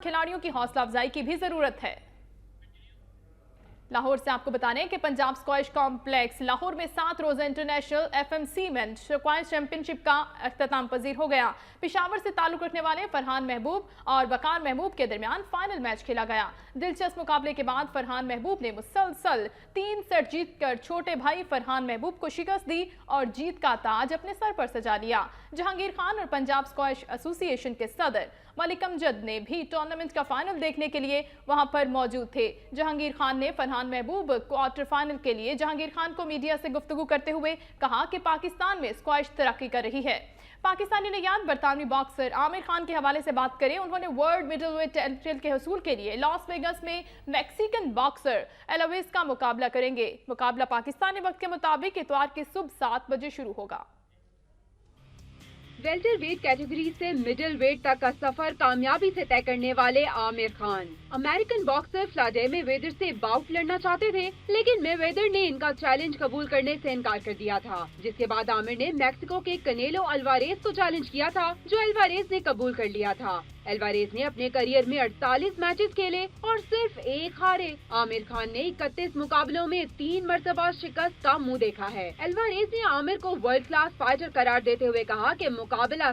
खिलाड़ियों की हौसला अफजाई की भी जरूरत है। लाहौर से आपको बता दें कि पंजाब स्क्वैश कॉम्प्लेक्स लाहौर में 7 रोजा international FMC main squash championship का अख्ताम पजीर हो गया। पेशावर से ताल्लुक रखने वाले फरहान महबूब और वकार महबूब के दरमियान फाइनल मैच खेला गया। दिलचस्प मुकाबले के बाद फरहान महबूब ने मुसलसल 3 सेट जीतकर छोटे भाई फरहान महबूब को शिकस्त दी और जीत का ताज अपने सर पर सजा लिया। जहांगीर खान और पंजाब स्क्वैश एसोसिएशन के सदर मलिक अमजद ने भी टूर्नामेंट का फाइनल देखने के लिए वहां पर मौजूद थे। जहांगीर खान ने फरहान महबूब क्वार्टर फाइनल के लिए जहांगीर खान को मीडिया से गुफ्तगू करते हुए कहा कि पाकिस्तान में स्क्वैश तरक्की कर रही है। पाकिस्तानी नयाद बरतानवी बॉक्सर आमिर खान के हवाले से बात करें, उन्होंने वर्ल्ड मिडलवेट टाइटल के हसूल के लिए लॉस वेगस में मैक्सिकन बॉक्सर एलोवेस का मुकाबला करेंगे। मुकाबला पाकिस्तानी वक्त के मुताबिक इतवार की सुबह 7 बजे शुरू होगा। वेल्टर वेट कैटेगरी से मिडिल वेट तक का सफर कामयाबी से तय करने वाले Aamir Khan American boxer Floyd Mayweather से बाउट लड़ना चाहते थे, लेकिन मेवेदर ने इनका चैलेंज कबूल करने से इनकार कर दिया था, जिसके बाद आमिर ने मैक्सिको के कनेलो अल्वारेज को चैलेंज किया था, जो अल्वारेज ने कबूल कर लिया था। अल्वारेज ने अपने करियर में 48 मैचेस खेले और सिर्फ 1 हारे। आमिर खान ने 31 मुकाबलों में 3 मरतबा शिकस्त का मुंह देखा है। अल्वारेज ने आमिर को वर्ल्ड क्लास फाइटर करार देते हुए कहा कि मुकाबला